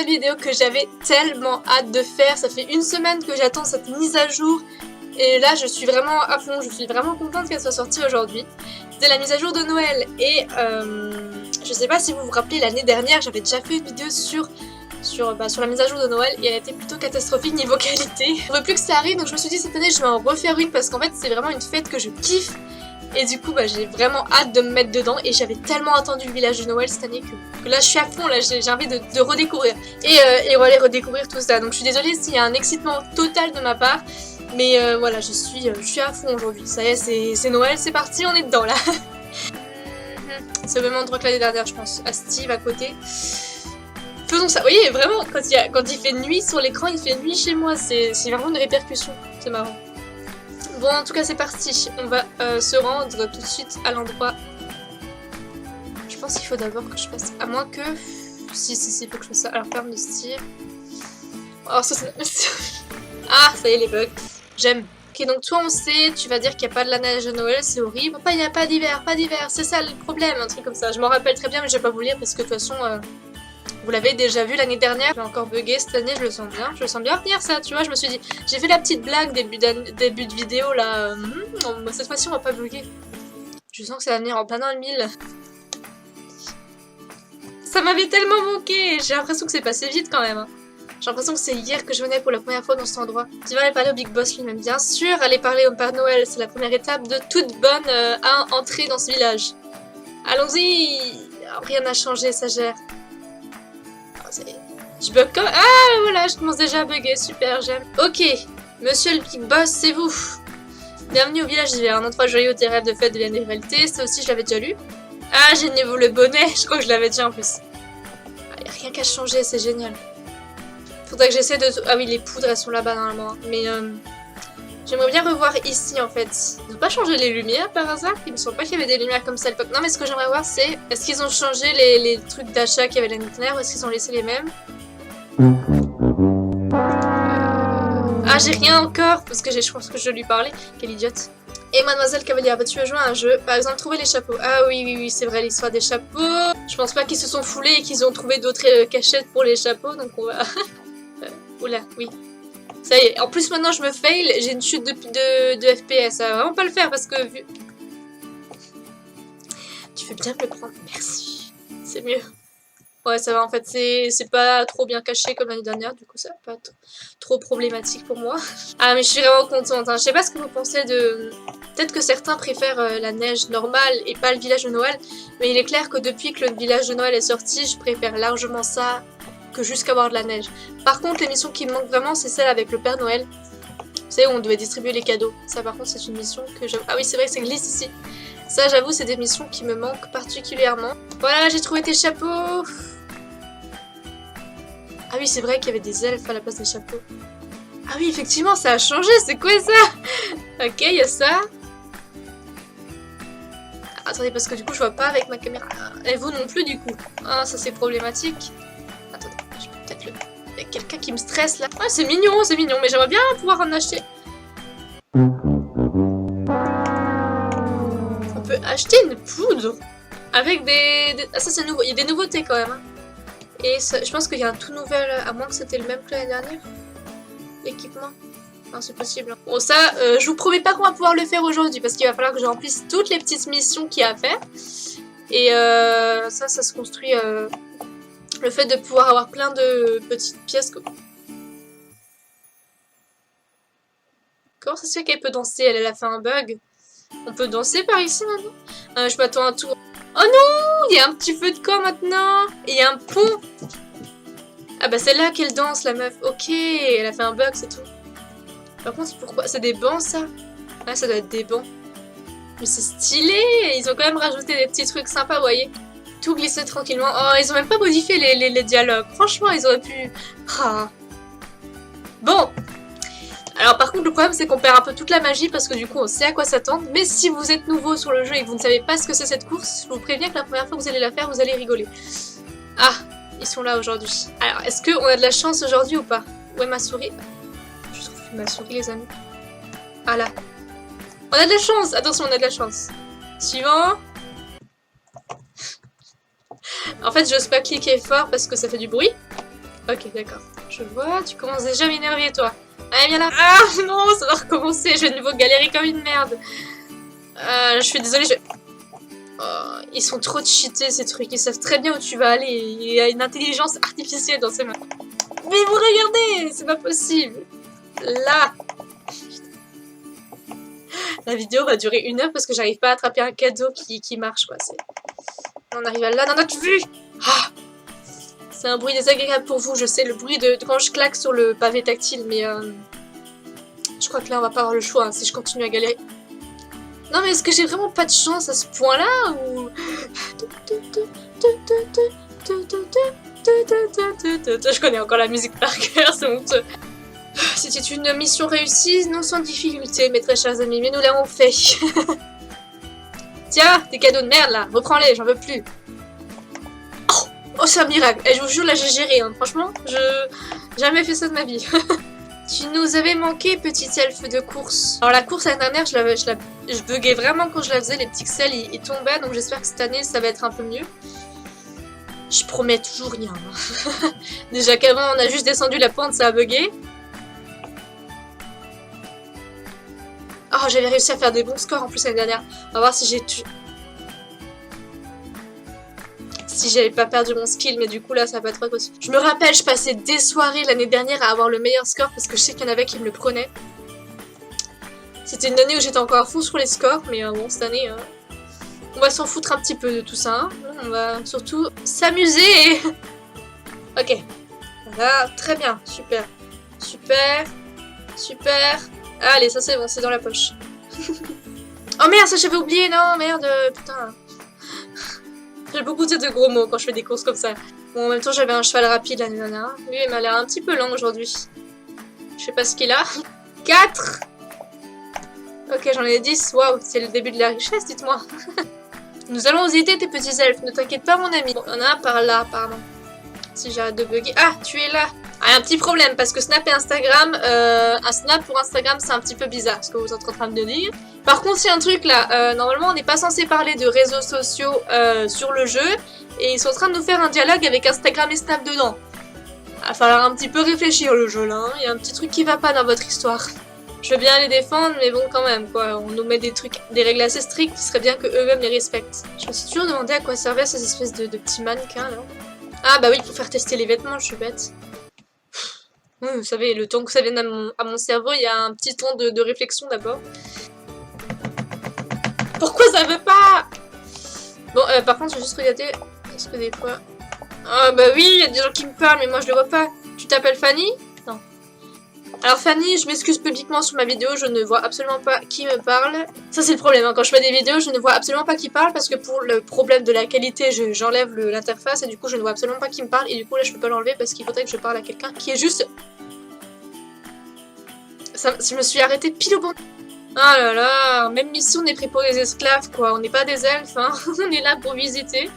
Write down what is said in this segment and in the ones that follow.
nouvelle vidéo que j'avais tellement hâte de faire. Ça fait une semaine que j'attends cette mise à jour. Et là, je suis vraiment à fond. Je suis vraiment contente qu'elle soit sortie aujourd'hui. C'était la mise à jour de Noël. Et je sais pas si vous vous rappelez, l'année dernière, j'avais déjà fait une vidéo sur la mise à jour de Noël. Et elle était plutôt catastrophique niveau qualité. Je ne veux plus que ça arrive. Donc je me suis dit cette année, je vais en refaire une. Parce qu'en fait, c'est vraiment une fête que je kiffe. Et du coup, j'ai vraiment hâte de me mettre dedans. Et j'avais tellement attendu le village de Noël cette année que là, je suis à fond. Là, j'ai envie de redécouvrir. Et on va aller redécouvrir tout ça. Donc, je suis désolée s'il y a un excitement total de ma part. Mais voilà, je suis à fond aujourd'hui. Ça y est, c'est Noël, c'est parti, on est dedans là. C'est le même endroit que l'année dernière, je pense. À Steve, à côté. Faisons ça. Vous voyez, vraiment, quand il fait nuit sur l'écran, il fait nuit chez moi. C'est vraiment une répercussion. C'est marrant. Bon, en tout cas, c'est parti. On va se rendre tout de suite à l'endroit. Je pense qu'il faut d'abord que je fasse. À moins que. Si, il faut que je fasse ça. Alors, ferme de Steve. Oh, ça c'est. Ah, ça y est, les bugs. J'aime. Ok, donc toi, on sait, tu vas dire qu'il n'y a pas de la neige de Noël, c'est horrible. Il n'y a pas d'hiver, c'est ça le problème, un truc comme ça. Je m'en rappelle très bien, mais je vais pas vous lire parce que de toute façon. Vous l'avez déjà vu l'année dernière, j'ai encore bugué cette année, je le sens bien venir ça, tu vois, je me suis dit, j'ai fait la petite blague début de vidéo là, cette fois-ci on va pas bugger. Je sens que ça va venir en plein dans le mille. Ça m'avait tellement manqué, j'ai l'impression que c'est passé vite quand même. Hein. J'ai l'impression que c'est hier que je venais pour la première fois dans cet endroit. Tu vas aller parler au Big Boss lui-même, bien sûr, aller parler au Père Noël, c'est la première étape de toute bonne entrée dans ce village. Allons-y, rien n'a changé, ça gère. Je bug comme... Ah, voilà, je commence déjà à bugger. Super, j'aime. Ok, monsieur le Big Boss, c'est vous. Bienvenue au village d'hiver. Un endroit joyeux où tes rêves de fête deviennent des réalités. Ça aussi, je l'avais déjà lu. Ah, j'ai niveau le bonnet. Je crois que je l'avais déjà en plus. Ah, y a rien qu'à changer, c'est génial. Faudrait que j'essaie de... Ah oui, les poudres, elles sont là-bas normalement. Mais j'aimerais bien revoir ici, en fait. Ils n'ont pas changé les lumières, par hasard? Il me semble pas qu'il y avait des lumières comme ça à l'époque. Non, mais ce que j'aimerais voir, c'est... Est-ce qu'ils ont changé les trucs d'achat qu'il y avait l'année dernière ou est-ce qu'ils ont laissé les mêmes? Ah, j'ai rien encore, parce que je pense que je lui parlais. Quelle idiote. Et mademoiselle Cavalière, vas-tu jouer à un jeu? Par exemple, trouver les chapeaux. Ah oui, c'est vrai, l'histoire des chapeaux. Je pense pas qu'ils se sont foulés et qu'ils ont trouvé d'autres cachettes pour les chapeaux, donc on va... Oula, oui. Ça y est, en plus maintenant je me fail, j'ai une chute de FPS. Ça va vraiment pas le faire parce que... Tu fais bien de le prendre, merci. C'est mieux. Ouais, ça va, en fait, c'est pas trop bien caché comme l'année dernière, du coup ça va pas trop problématique pour moi. Ah, mais je suis vraiment contente, hein. Je sais pas ce que vous pensez de... Peut-être que certains préfèrent la neige normale et pas le village de Noël, mais il est clair que depuis que le village de Noël est sorti, je préfère largement ça que jusqu'à avoir de la neige. Par contre, l'émission qui me manque vraiment, c'est celle avec le Père Noël. Vous savez, où on devait distribuer les cadeaux. Ça, par contre, c'est une mission que j'aime. Ah oui, c'est vrai que ça glisse ici. Ça, j'avoue, c'est des missions qui me manquent particulièrement. Voilà, j'ai trouvé tes chapeaux. Ah oui, c'est vrai qu'il y avait des elfes à la place des chapeaux. Ah oui, effectivement, ça a changé. C'est quoi ça? Ok, il y a ça. Ah, attendez, parce que du coup, je vois pas avec ma caméra. Et vous non plus, du coup. Ah, ça, c'est problématique. Attendez, je peux peut-être le... Il y a quelqu'un qui me stresse, là. Ah, c'est mignon, mais j'aimerais bien pouvoir en acheter. On peut acheter une poudre avec des... Ah, ça, c'est nouveau. Il y a des nouveautés, quand même. Hein. Et ça, je pense qu'il y a un tout nouvel, à moins que c'était le même que l'année dernière. L'équipement. Non, c'est possible. Bon, ça, je vous promets pas qu'on va pouvoir le faire aujourd'hui, parce qu'il va falloir que je remplisse toutes les petites missions qu'il y a à faire. Et ça se construit... le fait de pouvoir avoir plein de petites pièces. Comment ça se fait qu'elle peut danser? Elle a fait un bug. On peut danser par ici maintenant? Je m'attends à tout. Oh non! Il y a un petit feu de camp maintenant! Et il y a un pont! Ah bah c'est là qu'elle danse la meuf. Ok, elle a fait un bug, c'est tout. Par contre, pourquoi? C'est des bancs ça? Ah, ça doit être des bancs. Mais c'est stylé! Ils ont quand même rajouté des petits trucs sympas, vous voyez? Tout glisser tranquillement. Oh, ils ont même pas modifié les dialogues. Franchement, ils auraient pu... Ah. Bon! Alors par contre le problème c'est qu'on perd un peu toute la magie parce que du coup on sait à quoi s'attendre. Mais si vous êtes nouveau sur le jeu et que vous ne savez pas ce que c'est cette course, je vous préviens que la première fois que vous allez la faire, vous allez rigoler. Ah, ils sont là aujourd'hui. Alors est-ce qu'on a de la chance aujourd'hui ou pas? Où est ma souris? Je trouve plus ma souris les amis. Ah là. On a de la chance. Attention, on a de la chance. Suivant. En fait j'ose pas cliquer fort parce que ça fait du bruit. Ok, d'accord. Je vois, tu commences déjà à m'énerver, toi. Allez, viens là. Ah non, ça va recommencer. Je vais de nouveau galérer comme une merde. Je suis désolée, Oh, ils sont trop cheatés, ces trucs. Ils savent très bien où tu vas aller. Il y a une intelligence artificielle dans ces mains. Mais vous regardez, c'est pas possible. Là. La vidéo va durer 1 heure parce que j'arrive pas à attraper un cadeau qui marche, quoi. On arrive à là dans notre vue. Ah, c'est un bruit désagréable pour vous, je sais, le bruit de quand je claque sur le pavé tactile, mais je crois que là on va pas avoir le choix hein, si je continue à galérer. Non mais est-ce que j'ai vraiment pas de chance à ce point-là ou... Je connais encore la musique par cœur, c'est honteux. C'était une mission réussie, non sans difficulté, mes très chers amis, mais nous l'avons fait. Tiens, tes cadeaux de merde là, reprends-les, j'en veux plus. Oh, c'est un miracle. Et je vous jure, là, j'ai géré. Hein. Franchement, j'ai jamais fait ça de ma vie. Tu nous avais manqué, petite elfe de course. Alors, la course l'année dernière, je buguais vraiment quand je la faisais. Les pixels, ils tombaient. Donc, j'espère que cette année, ça va être un peu mieux. Je promets toujours rien. Hein. Déjà qu'avant, on a juste descendu la pente, ça a bugué. Oh, j'avais réussi à faire des bons scores en plus l'année dernière. On va voir si j'avais pas perdu mon skill, mais du coup là ça va pas être possible. Je me rappelle, je passais des soirées l'année dernière à avoir le meilleur score parce que je sais qu'il y en avait qui me le prenaient. C'était une année où j'étais encore à fond sur les scores, mais bon, cette année, on va s'en foutre un petit peu de tout ça. Hein. On va surtout s'amuser. Ok. Voilà, très bien, super. Super. Super. Allez, ça c'est bon, c'est dans la poche. Oh merde, ça j'avais oublié, non, merde, putain. J'ai beaucoup de gros mots quand je fais des courses comme ça. Bon, en même temps, j'avais un cheval rapide l'année dernière. Lui, il m'a l'air un petit peu lent aujourd'hui. Je sais pas ce qu'il a. 4. Ok, j'en ai 10. Waouh, c'est le début de la richesse, dites-moi. Nous allons aider tes petits elfes. Ne t'inquiète pas, mon ami. Bon, il y en a un par là, pardon. Si j'arrête de bugger. Ah, tu es là. Ah, un petit problème, parce que Snap et Instagram, un Snap pour Instagram, c'est un petit peu bizarre, ce que vous êtes en train de me dire. Par contre, il y a un truc là, normalement on n'est pas censé parler de réseaux sociaux sur le jeu, et ils sont en train de nous faire un dialogue avec Instagram et Snap dedans. Il va falloir un petit peu réfléchir le jeu là, hein. Il y a un petit truc qui va pas dans votre histoire. Je veux bien les défendre, mais bon quand même quoi, on nous met des règles assez strictes, ce serait bien que eux-mêmes les respectent. Je me suis toujours demandé à quoi servaient ces espèces de petits mannequins là. Ah bah oui, pour faire tester les vêtements, je suis bête. Vous savez, le temps que ça vienne à mon cerveau, il y a un petit temps de réflexion d'abord. Pourquoi ça veut pas? Bon, par contre, je vais juste regarder. Est-ce que des fois... Ah bah oui, il y a des gens qui me parlent, mais moi je le vois pas. Tu t'appelles Fanny? Non. Alors Fanny, je m'excuse publiquement sur ma vidéo, je ne vois absolument pas qui me parle. Ça c'est le problème, hein. Quand je fais des vidéos, je ne vois absolument pas qui parle parce que pour le problème de la qualité, j'enlève l'interface et du coup je ne vois absolument pas qui me parle et du coup là je peux pas l'enlever parce qu'il faudrait que je parle à quelqu'un qui est juste... je me suis arrêtée pile au bon... Ah là là, même mission on est pris pour des esclaves quoi, on n'est pas des elfes, hein. On est là pour visiter.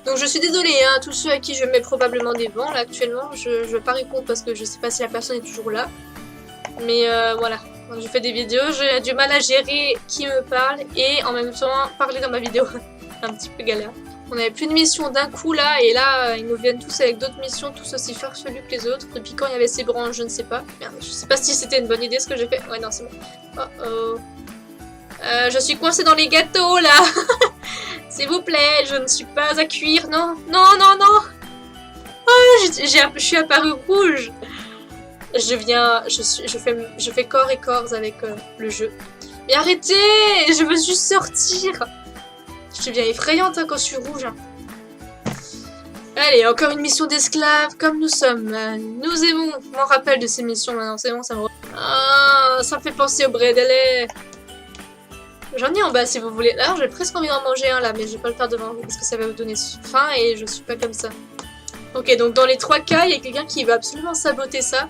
Donc je suis désolée, hein, tous ceux à qui je mets probablement des vents là actuellement, je vais pas répondre parce que je sais pas si la personne est toujours là. Mais voilà, quand je fais des vidéos, j'ai du mal à gérer qui me parle et en même temps parler dans ma vidéo. Un petit peu galère. On avait plus de missions d'un coup là, et là ils nous viennent tous avec d'autres missions, tous aussi farfelus que les autres. Depuis quand il y avait ces branches, je ne sais pas. Merde, je sais pas si c'était une bonne idée ce que j'ai fait. Ouais, non, c'est bon. Oh oh. Je suis coincée dans les gâteaux là. S'il vous plaît, je ne suis pas à cuire. Non, non, non, non. Oh, je suis apparue rouge. Je fais corps et corps avec le jeu. Mais arrêtez, je veux juste sortir. Je deviens effrayante hein, quand je suis rouge. Hein. Allez, encore une mission d'esclave, comme nous sommes. Nous aimons. Je m'en rappelle de ces missions maintenant, c'est bon, ça me... Ah, ça me fait penser au brédélé. J'en ai en bas si vous voulez. Alors j'ai presque envie d'en manger un là, mais je vais pas le faire devant vous parce que ça va vous donner faim et je suis pas comme ça. Ok, donc dans les 3 cas, il y a quelqu'un qui va absolument saboter ça.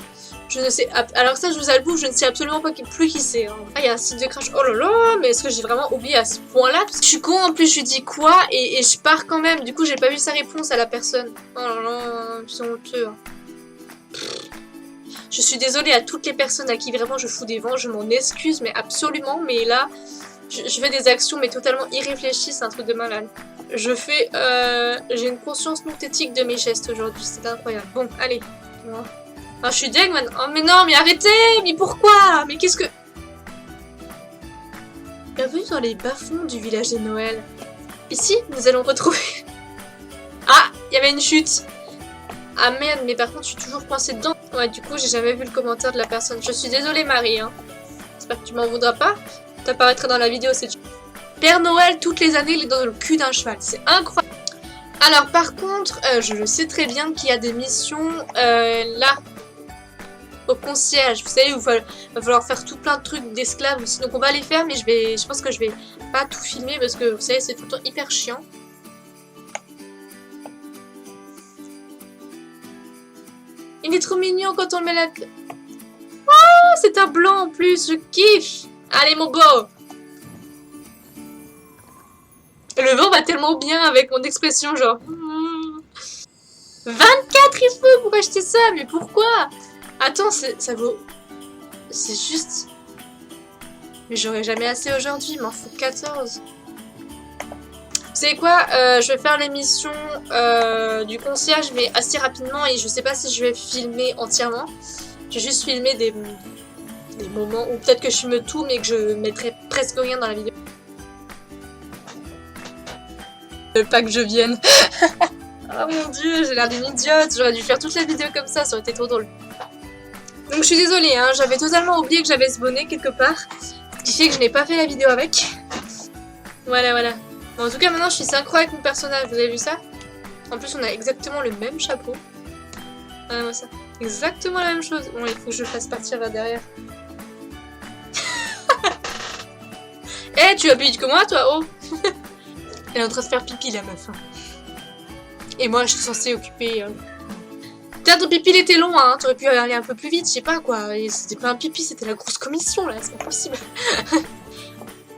Je ne sais... Alors ça, je vous avoue, je ne sais absolument pas plus qui c'est. Hein. Ah, il y a un site de crash. Oh là là, mais est-ce que j'ai vraiment oublié à ce point-là? Je suis con, en plus, je lui dis quoi et je pars quand même. Du coup, j'ai pas vu sa réponse à la personne. Oh là là, ils sont honteux. Hein. Je suis désolée à toutes les personnes à qui vraiment je fous des vents. Je m'en excuse, mais absolument. Mais là, je fais des actions, mais totalement irréfléchies. C'est un truc de malade. J'ai une conscience non éthique de mes gestes aujourd'hui. C'est incroyable. Bon, allez. Oh. Ah, je suis deg maintenant. Oh, mais non, mais arrêtez! Mais pourquoi? Mais qu'est-ce que... Bienvenue dans les bas-fonds du village de Noël. Ici, nous allons retrouver... Ah, il y avait une chute. Ah merde, mais par contre, je suis toujours coincée dedans. Ouais, du coup, j'ai jamais vu le commentaire de la personne. Je suis désolée, Marie. Hein. J'espère que tu m'en voudras pas. T'apparaîtras dans la vidéo, c'est... Père Noël, toutes les années, il est dans le cul d'un cheval. C'est incroyable. Alors, par contre, je le sais très bien qu'il y a des missions là, au concierge. Vous savez, où il va falloir faire tout plein de trucs d'esclaves aussi. Donc, on va les faire, mais je pense que je vais pas tout filmer parce que, vous savez, c'est tout le temps hyper chiant. Il est trop mignon quand on met la... Oh, c'est un blanc en plus, je kiffe. Allez, mon beau. Le vent va tellement bien avec mon expression, genre... 24 il faut pour acheter ça, mais pourquoi? Attends, ça vaut... C'est juste... Mais j'aurai jamais assez aujourd'hui, il m'en faut 14. Vous savez quoi, je vais faire l'émission du concierge, mais assez rapidement, et je sais pas si je vais filmer entièrement. Je vais juste filmer des moments où peut-être que je filme tout, mais que je mettrai presque rien dans la vidéo. Pas que je vienne. Oh mon dieu, j'ai l'air d'une idiote. J'aurais dû faire toute la vidéo comme ça aurait été trop drôle. Donc je suis désolée, hein, j'avais totalement oublié que j'avais ce bonnet quelque part. Ce qui fait que je n'ai pas fait la vidéo avec. Voilà, voilà. Bon, en tout cas, maintenant je suis synchro avec mon personnage, vous avez vu ça? En plus, on a exactement le même chapeau. Voilà, ça. Exactement la même chose. Bon, il faut que je le fasse partir là derrière. Eh, tu as plus vite que moi, toi, oh. Elle est en train de faire pipi, la meuf. Et moi, je suis censée occuper... Putain, ton pipi, il était long, hein. T'aurais pu aller un peu plus vite, je sais pas, quoi. C'était pas un pipi, c'était la grosse commission, là. C'est pas possible.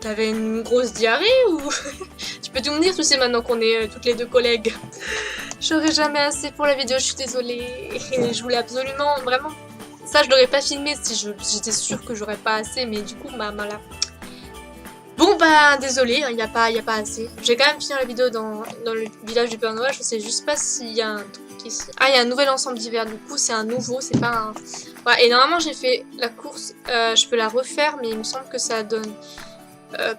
T'avais une grosse diarrhée ou... Tu peux tout me dire, tu sais, maintenant qu'on est toutes les deux collègues. J'aurais jamais assez pour la vidéo, je suis désolée. Et je voulais absolument, vraiment... Ça, je l'aurais pas filmé si j'étais sûre que j'aurais pas assez, mais du coup, bah, voilà. Bon bah désolé, il n'y a pas assez. J'ai quand même fini la vidéo dans le village du Père Noël, je sais juste pas s'il y a un truc ici. Ah, il y a un nouvel ensemble d'hiver, du coup c'est un nouveau, c'est pas un... Ouais, et normalement j'ai fait la course, je peux la refaire, mais il me semble que ça donne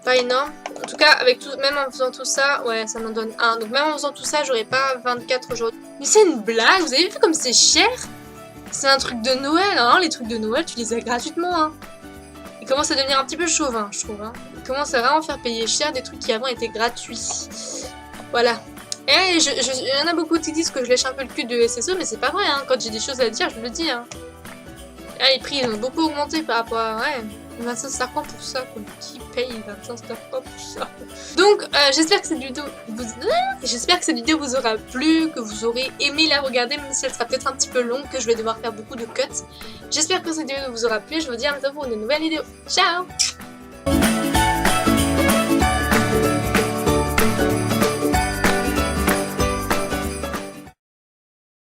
pas énorme. En tout cas, avec tout, même en faisant tout ça, ouais, ça m'en donne 1. Donc même en faisant tout ça, j'aurais pas 24 aujourd'hui. Mais c'est une blague, vous avez vu comme c'est cher? C'est un truc de Noël, hein, les trucs de Noël, tu les as gratuitement, hein. Il commence à devenir un petit peu chauvin, je trouve. Hein. Il commence à vraiment faire payer cher des trucs qui avant étaient gratuits. Voilà. Et il y en a beaucoup qui disent que je lèche un peu le cul de SSE, mais c'est pas vrai. Hein. Quand j'ai des choses à dire, je le dis. Hein. Là, les prix ont beaucoup augmenté par rapport à... Ouais, 25 starcoins pour ça. Qui paye 25 starcoins pour ça? Donc, j'espère que cette vidéo vous aura plu, que vous aurez aimé la regarder, même si elle sera peut-être un petit peu longue, que je vais devoir faire beaucoup de cuts. J'espère que cette vidéo vous aura plu. Je vous dis à bientôt pour une nouvelle vidéo. Ciao!